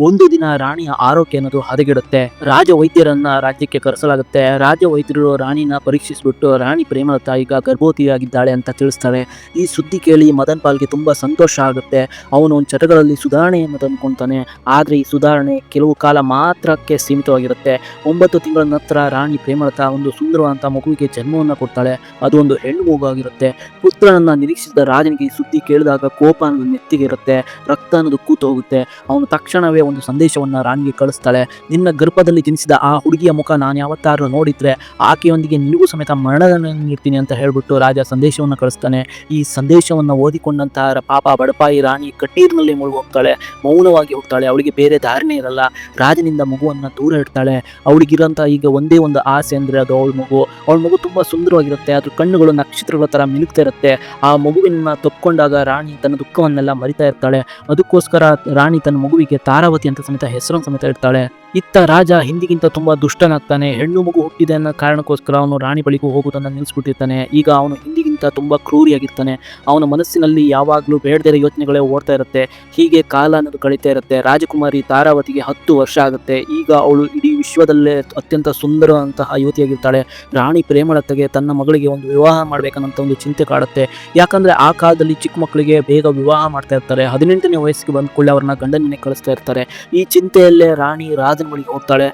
ಒಂದು ದಿನ ರಾಣಿಯ ಆರೋಗ್ಯ ಅನ್ನೋದು ಹದಗೆಡುತ್ತೆ. ರಾಜ ವೈದ್ಯರನ್ನ ರಾಜ್ಯಕ್ಕೆ ಕರೆಸಲಾಗುತ್ತೆ. ರಾಜ ವೈದ್ಯರು ರಾಣಿನ ಪರೀಕ್ಷಿಸಿಬಿಟ್ಟು ರಾಣಿ ಪ್ರೇಮಲತಾ ಈಗ ಗರ್ಭವತಿಯಾಗಿದ್ದಾಳೆ ಅಂತ ತಿಳಿಸ್ತಾರೆ. ಈ ಸುದ್ದಿ ಕೇಳಿ ಮದನ್ ಪಾಲ್ಗೆ ತುಂಬಾ ಸಂತೋಷ ಆಗುತ್ತೆ. ಅವನು ಒಂದು ಚಟಗಳಲ್ಲಿ ಸುಧಾರಣೆಯನ್ನು ತಂದುಕೊಳ್ತಾನೆ. ಆದ್ರೆ ಈ ಸುಧಾರಣೆ ಕೆಲವು ಕಾಲ ಮಾತ್ರಕ್ಕೆ ಸೀಮಿತವಾಗಿರುತ್ತೆ. 9 ತಿಂಗಳ ನಂತರ ರಾಣಿ ಪ್ರೇಮಲತಾ ಒಂದು ಸುಂದರವಾದಂಥ ಮಗುವಿಗೆ ಜನ್ಮವನ್ನು ಕೊಡ್ತಾಳೆ. ಅದು ಒಂದು ಹೆಣ್ಣು ಮಗು ಆಗಿರುತ್ತೆ. ಪುತ್ರನನ್ನ ನಿರೀಕ್ಷಿಸಿದ ರಾಜನಿಗೆ ಈ ಸುದ್ದಿ ಕೇಳಿದಾಗ ಕೋಪ ಅನ್ನೋದು ನೆತ್ತಿಗೆ ಇರುತ್ತೆ. ರಕ್ತ ಅನ್ನೋದು ಕೂತು ಹೋಗುತ್ತೆ. ಅವನು ತಕ್ಷಣವೇ ಒಂದು ಸಂದೇಶವನ್ನ ರಾಣಿಗೆ ಕಳಿಸ್ತಾಳೆ. ನಿನ್ನ ಗರ್ಭದಲ್ಲಿ ಜನಿಸಿದ ಆ ಹುಡುಗಿಯ ಮುಖ ನಾನು ಯಾವತ್ತಾದ್ರೂ ನೋಡಿದ್ರೆ ಆಕೆಯೊಂದಿಗೆ ನಿನಗೂ ಸಮೇತ ಮರಣದಂಡನೆ ನೀಡ್ತೀನಿ ಅಂತ ಹೇಳ್ಬಿಟ್ಟು ರಾಜ ಸಂದೇಶವನ್ನು ಕಳಿಸ್ತಾನೆ. ಈ ಸಂದೇಶವನ್ನು ಓದಿಕೊಂಡಂತಹ ಪಾಪ ಬಡಪಾಯಿ ರಾಣಿ ಕಣ್ಣೀರಿನಲ್ಲಿ ಮುಳುಗಿ ಹೋಗ್ತಾಳೆ. ಮೌನವಾಗಿ ಹೋಗ್ತಾಳೆ. ಅವಳಿಗೆ ಬೇರೆ ದಾರಿನೇ ಇರಲ್ಲ. ರಾಜನಿಂದ ಮಗುವನ್ನ ದೂರ ಇಡ್ತಾಳೆ. ಅವಳಿಗಿರೋಂಥ ಈಗ ಒಂದೇ ಒಂದು ಆಸೆ ಅಂದ್ರೆ ಅದು ಅವಳ ಮಗು ತುಂಬಾ ಸುಂದರವಾಗಿರುತ್ತೆ. ಅದ್ರ ಕಣ್ಣುಗಳು ನಕ್ಷತ್ರಗಳ ತರ ಮಿನುಗ್ತಾ ಇರುತ್ತೆ. ಆ ಮಗುವಿನ ತಕ್ಕೊಂಡಾಗ ರಾಣಿ ತನ್ನ ದುಃಖವನ್ನೆಲ್ಲ ಮರಿತಾ ಇರ್ತಾಳೆ. ಅದಕ್ಕೋಸ್ಕರ ರಾಣಿ ತನ್ನ ಮಗುವಿಗೆ ತಾರಾವತಿ ಅಂತ ಸಮೇತ ಹೆಸರನ್ನು ಸಮೇತ ಇಡ್ತಾಳೆ. ಇತ್ತ ರಾಜ ಹಿಂದಿಗಿಂತ ತುಂಬಾ ದುಷ್ಟನಾಗ್ತಾನೆ. ಹೆಣ್ಣು ಮಗು ಹುಟ್ಟಿದೆ ಅನ್ನೋ ಕಾರಣಕ್ಕೋಸ್ಕರ ಅವನು ರಾಣಿ ಬಳಿಗೂ ಹೋಗುವುದನ್ನು ನಿಲ್ಲಿಸ್ಬಿಟ್ಟಿರ್ತಾನೆ. ಈಗ ಅವನು ಹಿಂದಿಗಿಂತ ತುಂಬಾ ಕ್ರೂರಿಯಾಗಿರ್ತಾನೆ. ಅವನ ಮನಸ್ಸಿನಲ್ಲಿ ಯಾವಾಗಲೂ ಬೇಡದಿರೋ ಯೋಚನೆಗಳೇ ಓಡ್ತಾ ಇರುತ್ತೆ. ಹೀಗೆ ಕಾಲ ಅನ್ನೋದು ಕಳೀತಾ ಇರುತ್ತೆ. ರಾಜಕುಮಾರಿ ತಾರಾವತಿಗೆ 10 ವರ್ಷ ಆಗುತ್ತೆ. ಈಗ ಅವಳು ಇಡೀ ವಿಶ್ವದಲ್ಲೇ ಅತ್ಯಂತ ಸುಂದರವಂತಹ ಯುವತಿಯಾಗಿರ್ತಾಳೆ. ರಾಣಿ ಪ್ರೇಮಲತೆಗೆ ತನ್ನ ಮಗಳಿಗೆ ಒಂದು ವಿವಾಹ ಮಾಡ್ಬೇಕನ್ನಂತ ಒಂದು ಚಿಂತೆ ಕಾಡುತ್ತೆ. ಯಾಕಂದ್ರೆ ಆ ಕಾಲದಲ್ಲಿ ಚಿಕ್ಕ ಮಕ್ಕಳಿಗೆ ಬೇಗ ವಿವಾಹ ಮಾಡ್ತಾ ಇರ್ತಾರೆ. 18ನೇ ವಯಸ್ಸಿಗೆ ಬಂದ ಕೂಡಲೇ ಅವ್ರನ್ನ ಗಂಡನ ಮನೆಗೆ ಕಳಿಸ್ತಾ ಇರ್ತಾರೆ. ಈ ಚಿಂತೆಯಲ್ಲೇ ರಾಣಿ ರಾಜನ ಬಳಿಗೆ ಹೋಗ್ತಾಳೆ.